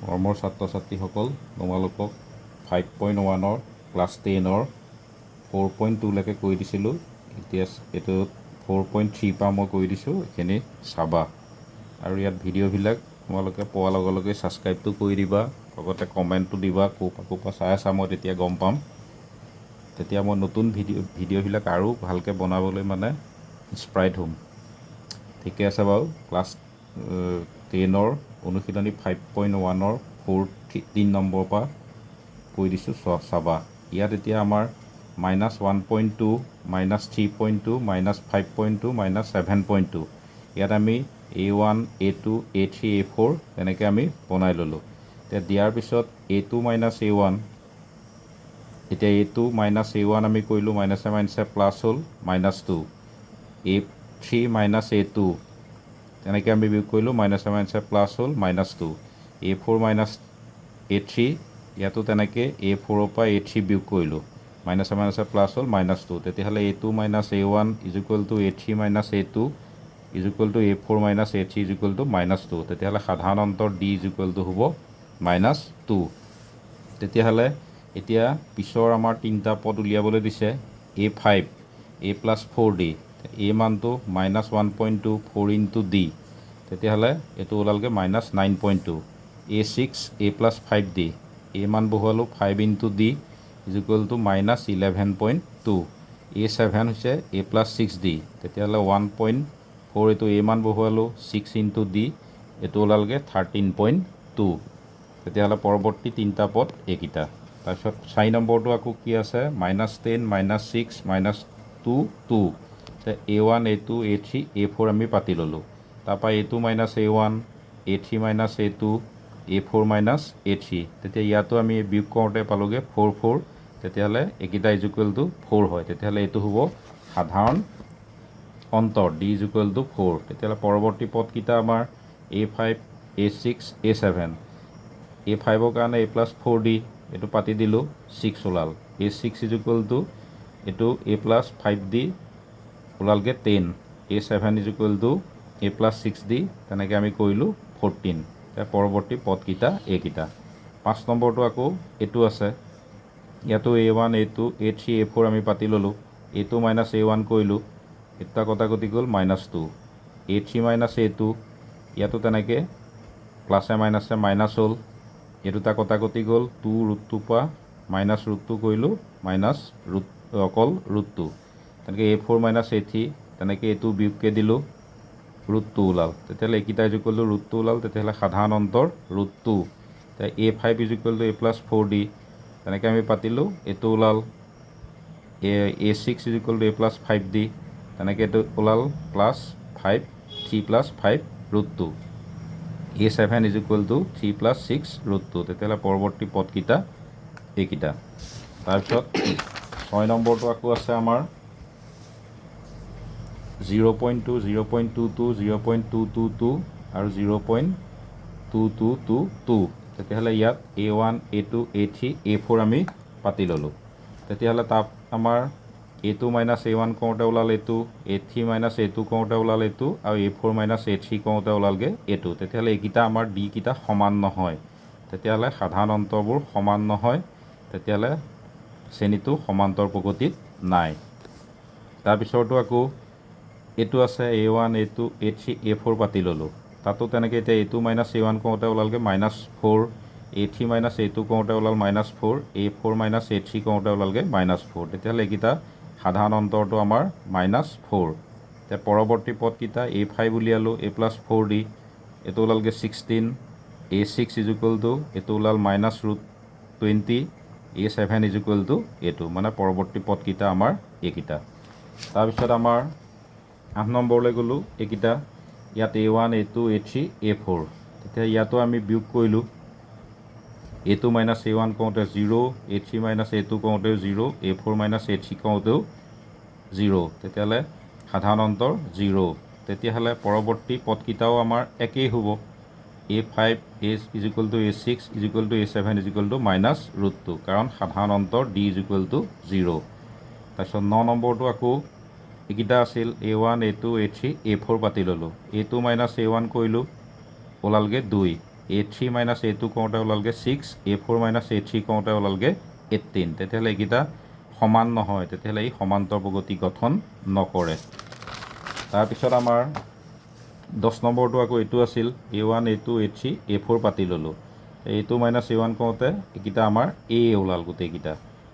মৰমৰ ছাত্ৰ ছাত্ৰীসকল, তোমালোকক 5.1 ক্লাছ 10 4.2লৈকে কৰি দিছিলোঁ। এতিয়া এইটো 4.3 পৰা মই কৰি দিছোঁ, এইখিনি চাবা। আৰু ইয়াত ভিডিঅ'বিলাক তোমালোকে পোৱাৰ লগে লগে ছাবস্ক্ৰাইবটো কৰি দিবা, লগতে কমেণ্টটো দিবা, ক'ৰ পৰা চাই আছা মই তেতিয়া গম পাম। তেতিয়া মই নতুন ভিডিঅ'বিলাক আৰু ভালকৈ বনাবলৈ মানে ইনস্পায়াৰ্ড হ'ম। ঠিকে আছে বাৰু। ক্লাছ 10 অনুশীলনী 5.1 3 নম্বৰৰ পৰা কৈ দিছোঁ, চাবা। ইয়াত এতিয়া আমাৰ -1.2, -3.2, -5.2, -7.2 ইয়াত আমি A1, A2, A3, A4 তেনেকৈ আমি বনাই ল'লোঁ। এতিয়া দিয়াৰ পিছত A2 - A1, এতিয়া A2 - A1 আমি কৰিলোঁ, মাইনাছে মাইনাছে প্লাছ হ'ল -2, A3 - A2 তেনেকৈ আমি বিয়োগ কৰিলোঁ, মাইনাছে মাইনাছে প্লাছ হ'ল -2, A4 - A3 ইয়াতো তেনেকৈ A4ৰ পৰা A3 বিয়োগ কৰিলোঁ, মাইনাছে মাইনাছে প্লাছ হ'ল -2। তেতিয়াহ'লে A2 - A1 = A3 - A2 = A4 - A3 = -2। তেতিয়াহ'লে সাধাৰণ অন্তৰ D = হ'ব -2। তেতিয়াহ'লে এতিয়া পিছৰ আমাৰ তিনিটা পদ উলিয়াবলৈ দিছে। A5 A + 4D, A মানটো -1.2 4 × D, তেতিয়াহ'লে এইটো ওলালগৈ -9.2। A6 A + 5D, A মান বহুৱালোঁ 5 × D = -11.2। A7 হৈছে A + 6D, তেতিয়াহ'লে 1.4, এইটো A মান বহুৱালোঁ 6 × D, এইটো ওলালগৈ 13.2। তেতিয়াহ'লে পৰৱৰ্তী তিনিটা পদ এইকেইটা। তাৰপিছত 4 নম্বৰটো আকৌ কি আছে, -10, -6, -2, 2। A1, A2, A3, A4 আমি পাতি ল'লোঁ। তাৰপৰা A2 - A1, A3 - A2, A4 - A3। তেতিয়া ইয়াতো আমি বিয়োগ কৰোঁতে পালোঁগৈ 4, 4। তেতিয়াহ'লে এইকেইটা = 4 হয়। তেতিয়াহ'লে এইটো হ'ব সাধাৰণ অন্তৰ D = 4। তেতিয়াহ'লে পৰৱৰ্তী পদকেইটা আমাৰ A5, A6, A7। A5ৰ কাৰণে A + 4D, এইটো পাতি দিলোঁ, 6 ওলাল। A6 = এইটো A + 5D ওলালগৈ 10। A7 = A + 6D, তেনেকৈ আমি কৰিলোঁ 14। পৰৱৰ্তী পদকেইটা এইকেইটা। 5 নম্বৰটো আকৌ এইটো আছে। ইয়াতো A1, A2, A3, A4 আমি পাতি ল'লোঁ। A2 - A1 কৰিলোঁ, এটা কটাকটি গ'ল -2। A3 - A2 ইয়াতো তেনেকৈ প্লাছে মাইনাছে মাইনাছ হ'ল, এই দুটা কটাকটি গ'ল, 2 ৰুটটোৰ পৰা -√2 কৰিলোঁ, অকল √2। তেনেকৈ A4 - A3 তেনেকৈ এইটো বিয়োগকৈ দিলোঁ, √2 ওলাল। তেতিয়াহ'লে এইকেইটা √2 ওলাল। তেতিয়াহ'লে সাধাৰণ অন্তৰ √2। এতিয়া A5 = A + 4D, তেনেকৈ আমি পাতিলোঁ, এইটো ওলাল। A6 = A + 5D, তেনেকৈ এইটো ওলাল +5, 3 + 5 √2। A7 = 3 + 6 √2। তেতিয়াহ'লে পৰৱৰ্তী পদকেইটা এইকেইটা। তাৰপিছত 6 নম্বৰটো আকৌ আছে আমাৰ 0.2, 0.22, 0.222 আৰু 0.2222। তেতিয়াহ'লে ইয়াত A1, A2, A3, A4 আমি পাতি ল'লোঁ। তেতিয়াহ'লে তাত আমাৰ A2 - A1 কৰোঁতে ওলাল এইটো, A3 - A2 কৰোঁতে ওলাল এইটো, আৰু A4 - A3 কৰোঁতে ওলালগৈ এইটো। তেতিয়াহ'লে এইকেইটা আমাৰ D কেইটা সমান নহয়। তেতিয়াহ'লে সাধাৰণ অন্তৰবোৰ সমান নহয়, তেতিয়াহ'লে শ্ৰেণীটো সমান্তৰ প্ৰগতিত নাই। তাৰপিছৰটো আকৌ এইটো আছে A1, A2, A3, A4 পাতি ল'লোঁ। তাতো তেনেকৈ এতিয়া A2 - A1 কৰোঁতে ওলালগৈ -4, A3 - A2 কৰোঁতে ওলাল -4, A4 - A3 কৰোঁতে ওলালগৈ -4। তেতিয়াহ'লে এইকেইটা সাধাৰণ অন্তৰটো আমাৰ -4। এতিয়া পৰৱৰ্তী পদকেইটা A5 উলিয়ালোঁ, A + 4D, এইটো ওলালগৈ 16। A6 = এইটো ওলাল -√20। A7 = এইটো, মানে পৰৱৰ্তী পদকেইটা আমাৰ এইকেইটা। তাৰপিছত আমাৰ 8 নম্বৰলৈ গ'লোঁ, এইকেইটা। ইয়াত A1, A2, A3, A4। তেতিয়া ইয়াতো আমি বিয়োগ কৰিলোঁ। A2 - A1 কৰোঁতে 0, A3 - A2 কৰোঁতেও 0, A4 - A3 কৰোঁতেও 0। তেতিয়াহ'লে সাধাৰণ অন্তৰ 0। তেতিয়াহ'লে পৰৱৰ্তী পদকেইটাও আমাৰ একেই হ'ব। A5 = A6 = A7 = -√2, কাৰণ সাধাৰণ অন্তৰ D = 0। তাৰপিছত 9 নম্বৰটো আকৌ এইকেইটা আছিল A1, A2, A3, A4 পাতি ল'লোঁ। A2 - A1 কৰিলোঁ, ওলালগৈ 2। A3 মাইনাছ A2 কৰোঁতে ওলালগৈ 6, A4 মাইনাছ A3 কৰোঁতে ওলালগৈ 18। তেতিয়াহ'লে এইকেইটা সমান নহয়, তেতিয়াহ'লে এই সমান্তৰ প্ৰগতি গঠন নকৰে। তাৰপিছত আমাৰ 10 নম্বৰটো আকৌ এইটো আছিল A1 A2 A3 A4 পাতি ল'লোঁ। A2 মাইনাছ A1 কৰোঁতে এইকেইটা আমাৰ A ওলাল গোটেইকেইটা।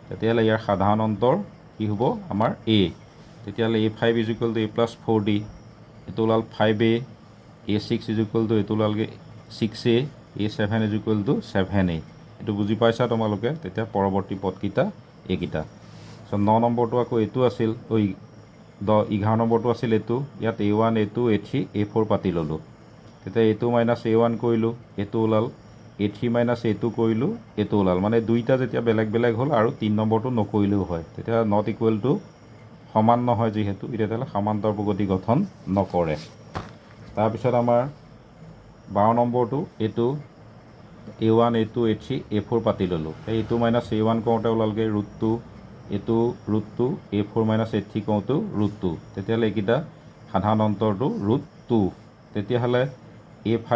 তেতিয়াহ'লে ইয়াৰ সাধাৰণ অন্তৰ কি হ'ব আমাৰ A। তেতিয়াহ'লে A5 = A+4D, এইটো ওলাল 5A, A6 = এইটো ওলালগৈ 6A, A7 = 7A। এইটো বুজি পাইছা তোমালোকে? তেতিয়া পৰৱৰ্তী পদকেইটা এইকেইটা। 9 নম্বৰটো আকৌ এইটো আছিল 11 নম্বৰটো আছিল এইটো। ইয়াত A1 A2 A3 A4 পাতি ল'লোঁ। তেতিয়া A2 মাইনাছ A1 কৰিলোঁ, এইটো ওলাল। A3 মাইনাছ A2 কৰিলোঁ, এইটো ওলাল। মানে দুইটা যেতিয়া বেলেগ বেলেগ হ'ল আৰু 3 নম্বৰটো নকৰিলেও হয়। তেতিয়া নট ইকুৱেল টু সমান নহয় যিহেতু, তেতিয়াহ'লে সমান্তৰ প্ৰগতি গঠন নকৰে। তাৰপিছত আমাৰ 12 নম্বৰটো এইটো A1 A2 A3 A4 পাতি ল'লোঁ। A2 মাইনাছ A1 কৰোঁতে ওলালগৈ √2, এইটো √2, A4 মাইনাছ A3 কৰোঁতেও √2। তেতিয়াহ'লে এইকেইটা সাধাৰণ অন্তৰটো √2। তেতিয়াহ'লে A5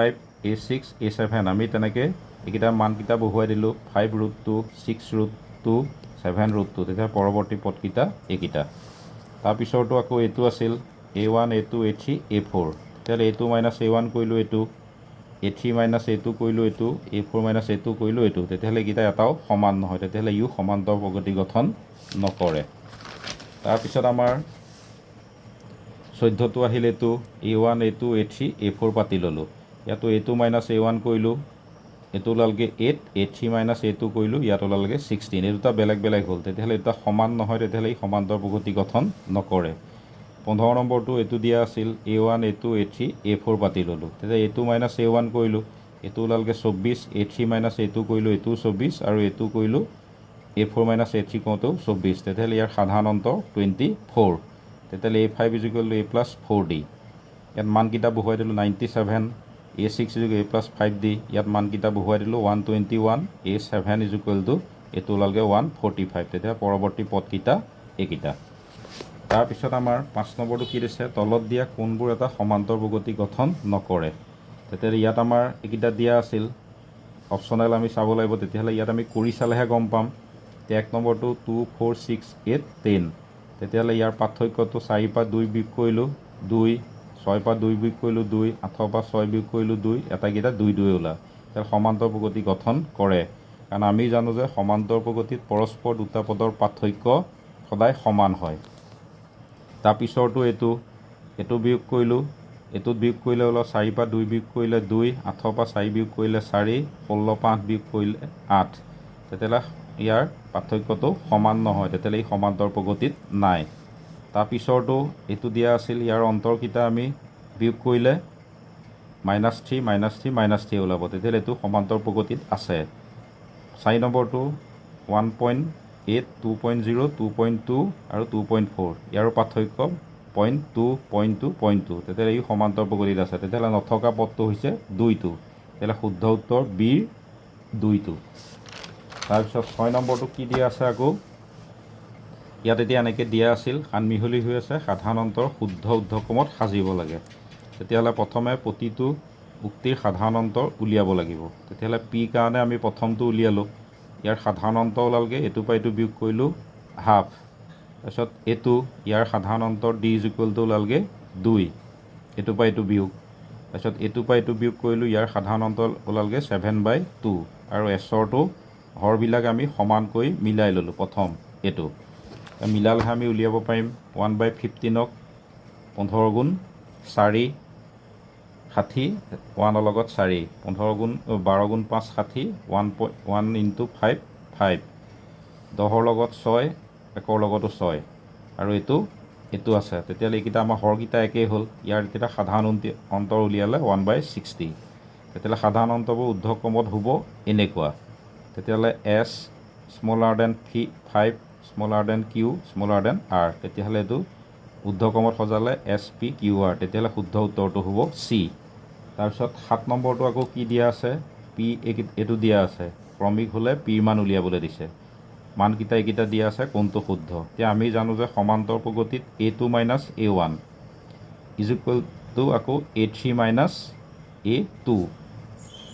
A6 A7 আমি তেনেকৈ এইকেইটাৰ মানকেইটা বহুৱাই দিলোঁ। 5 √2, 6 √2, 7 √2। তেতিয়া পৰৱৰ্তী পদকেইটা এইকেইটা। তাৰপিছৰটো আকৌ এইটো আছিল A1 A2 A3 A4। তেতিয়াহ'লে A2 মাইনাছ A1 কৰিলোঁ এইটো, A3 মাইনাছ A2 কৰিলোঁ এইটো, A4 মাইনাছ A2 কৰিলোঁ এইটো। তেতিয়াহ'লে এইকেইটা এটাও সমান নহয়, তেতিয়াহ'লে ইও সমান্তৰ প্ৰগতি গঠন নকৰে। তাৰপিছত আমাৰ 14টো আহিল এইটো A1 A2 A3 A4 পাতি ল'লোঁ। ইয়াতো A2 মাইনাছ A1 কৰিলোঁ, এইটো ওলালগৈ 8, A3 মাইনাছ A2 কৰিলোঁ, ইয়াত ওলালগৈ 16। এই দুটা বেলেগ বেলেগ হ'ল, তেতিয়াহ'লে এই দুটা সমান নহয়, তেতিয়াহ'লে এই সমান্তৰ প্ৰগতি গঠন নকৰে। 15 নম্বৰটো এইটো দিয়া আছিল A1 A2 A3 A4 পাতি ল'লোঁ। তেতিয়া A2 মাইনাছ A1 কৰিলোঁ, এইটো ওলালগৈ 24, A3 মাইনাছ A2 কৰিলোঁ, এইটোও 24, আৰু এইটো কৰিলোঁ A4 মাইনাছ A3 কৰোঁতেও 24। তেতিয়াহ'লে ইয়াৰ সাধাৰণ অন্তৰ 24। তেতিয়াহ'লে A5 = A+4D। ইয়াত মানকেইটা বহুৱাই দিলোঁ 97, A6 = A+5D। ইয়াত মানকেইটা বহুৱাই দিলোঁ 121, A7 = এইটো ওলালগৈ 145। তেতিয়া পৰৱৰ্তী পদকেইটা এইকেইটা। তাৰপিছত আমাৰ 5 নম্বৰটো কি দিছে? তলত দিয়া কোনবোৰ এটা সমান্তৰ প্ৰগতি গঠন নকৰে। তেতিয়াহ'লে ইয়াত আমাৰ এইকেইটা দিয়া আছিল, অপশ্যনেল আমি চাব লাগিব। তেতিয়াহ'লে ইয়াত আমি কৰি চালেহে গম পাম। 1 নম্বৰটো 2 4 6 8 10। তেতিয়াহ'লে ইয়াৰ পাৰ্থক্যটো 4 পৰা 2 বিয়োগ কৰিলোঁ 2, 6 পৰা 2 বিয়োগ কৰিলোঁ 2, 8 পৰা 6 বিয়োগ কৰিলোঁ 2, এটাকেইটা 2 2 ওলাল। তেতিয়া সমান্তৰ প্ৰগতি গঠন কৰে। কাৰণ আমি জানো যে সমান্তৰ প্ৰগতিত পৰস্পৰ দুটা পদৰ পাৰ্থক্য সদায় সমান হয়। তাৰপিছৰটো এইটো বিয়োগ কৰিলোঁ, এইটোত বিয়োগ কৰিলে ওলাল 4 পৰা 2 বিয়োগ কৰিলে 2, 8 পৰা 4 বিয়োগ কৰিলে 4, 16 পৰা 8 বিয়োগ কৰিলে 8। তেতিয়াহ'লে ইয়াৰ পাৰ্থক্যটো সমান নহয়, তেতিয়াহ'লে এই সমান্তৰ প্ৰগতিত নাই। তাৰপিছৰটো এইটো দিয়া আছিল, ইয়াৰ অন্তৰকেইটা আমি বিয়োগ কৰিলে -3 -3 -3 ওলাব। তেতিয়াহ'লে এইটো সমান্তৰ প্ৰগতিত আছে। 4 নম্বৰটো 1.8 2.0 2.2 আৰু 2.4, ইয়াৰো পাৰ্থক্য 0.2 0.2 0.2। তেতিয়াহ'লে এই সমান্তৰ প্ৰগতিত আছে। তেতিয়াহ'লে নথকা পদটো হৈছে 2টো। তেতিয়াহ'লে শুদ্ধ উত্তৰ বিৰ 2টো। তাৰপিছত 6 নম্বৰটো কি দিয়া আছে আকৌ? ইয়াত এতিয়া এনেকৈ দিয়া আছিল, সানমিহলি হৈ আছে, সাধাৰণ অন্তৰ শুদ্ধ ঊৰ্ধ্বক্ৰমত সাজিব লাগে। তেতিয়াহ'লে প্ৰথমে প্ৰতিটো উক্তিৰ সাধাৰণ অন্তৰ উলিয়াব লাগিব। তেতিয়াহ'লে P কাৰণে আমি প্ৰথমটো উলিয়ালোঁ। ইয়াৰ সাধাৰণ অন্তৰ ওলালগৈ, এইটোৰ পৰা এইটো বিয়োগ কৰিলোঁ ½। তাৰপিছত ইয়াৰ সাধাৰণ অন্তৰ D = ওলালগৈ 2, এইটোৰ পৰা এইটো বিয়োগ। তাৰপিছত এইটোৰ পৰা এইটো বিয়োগ কৰিলোঁ, ইয়াৰ সাধাৰণ অন্তৰ ওলালগৈ 7/2। আৰু এছৰটো হৰবিলাক আমি সমানকৈ মিলাই ল'লোঁ। প্ৰথম এইটো মিলালেহে আমি উলিয়াব পাৰিম। 1/15ক 15 গুণ 4 60, 1ৰ লগত 4, 12 গুণ 5 60, 1 × 5 5, 10ৰ লগত 6, 1ৰ লগতো 6, আৰু এইটো আছে। তেতিয়াহ'লে এইকেইটা আমাৰ হৰকেইটা একেই হ'ল। ইয়াৰ কেইটা সাধাৰণ অন্তৰ উলিয়ালে 1/60। তেতিয়াহ'লে সাধাৰণ অন্তৰবোৰ ঊৰ্ধ্বক্ৰমত হ'ব এনেকুৱা। তেতিয়াহ'লে S <5 Q r। তেতিয়াহ'লে এইটো ঊৰ্ধ্বক্ৰমত সজালে SPQR। তেতিয়াহ'লে শুদ্ধ উত্তৰটো হ'ব C। তাৰপিছত 7 নম্বৰটো আকৌ কি দিয়া আছে? P এইটো দিয়া আছে, ক্ৰমিক হ'লে Pৰ মান উলিয়াবলৈ দিছে। মানকেইটা এইকেইটা দিয়া আছে, কোনটো শুদ্ধ? এতিয়া আমি জানো যে সমান্তৰ প্ৰগতিত A2 - A1 = আকৌ A3 - A2।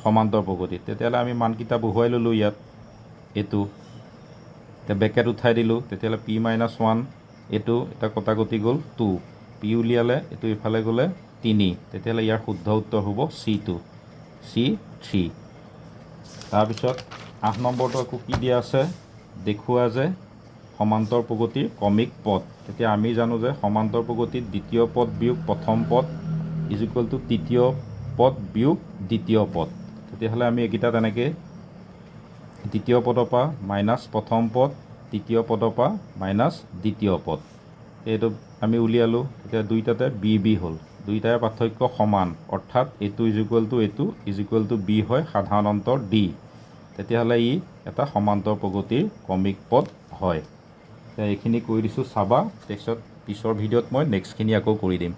সমান্তৰ প্ৰগতিত তেতিয়াহ'লে আমি মানকেইটা বহুৱাই ল'লোঁ ইয়াত এইটো এতিয়া বেকেট উঠাই দিলোঁ তেতিয়াহ'লে পি মাইনাছ 1 এইটো এটা কটাকটি গ'ল 2 পি উলিয়ালে এইটো ইফালে গ'লে 3 তেতিয়াহ'লে ইয়াৰ শুদ্ধ উত্তৰ হ'ব C2 C3 তাৰপিছত 8 নম্বৰটো আকৌ কি দিয়া আছে দেখুওৱা যে সমান্তৰ প্ৰগতিৰ ক্ৰমিক পদ তেতিয়া আমি জানো যে সমান্তৰ প্ৰগতিত দ্বিতীয় পদ বিয়োগ প্ৰথম পদ ইজ ইকুৱেল টু তৃতীয় পদ বিয়োগ দ্বিতীয় পদ তেতিয়াহ'লে আমি এইকেইটা তেনেকৈ দ্বিতীয় পদৰ পৰা মাইনাছ প্ৰথম পদ তৃতীয় পদৰ পৰা মাইনাছ দ্বিতীয় পদ এইটো আমি উলিয়ালোঁ এতিয়া দুইটাতে বি বি হ'ল দুইটাৰে পাৰ্থক্য সমান অৰ্থাৎ এইটো ইজ ইকুৱেল টু বি হয় সাধাৰণ অন্তৰ ডি তেতিয়াহ'লে ই এটা সমান্তৰ প্ৰগতিৰ ক্ৰমিক পদ হয় এতিয়া এইখিনি কৰি দিছোঁ চাবা তাৰপিছত পিছৰ ভিডিঅ'ত মই নেক্সটখিনি আকৌ কৰি দিম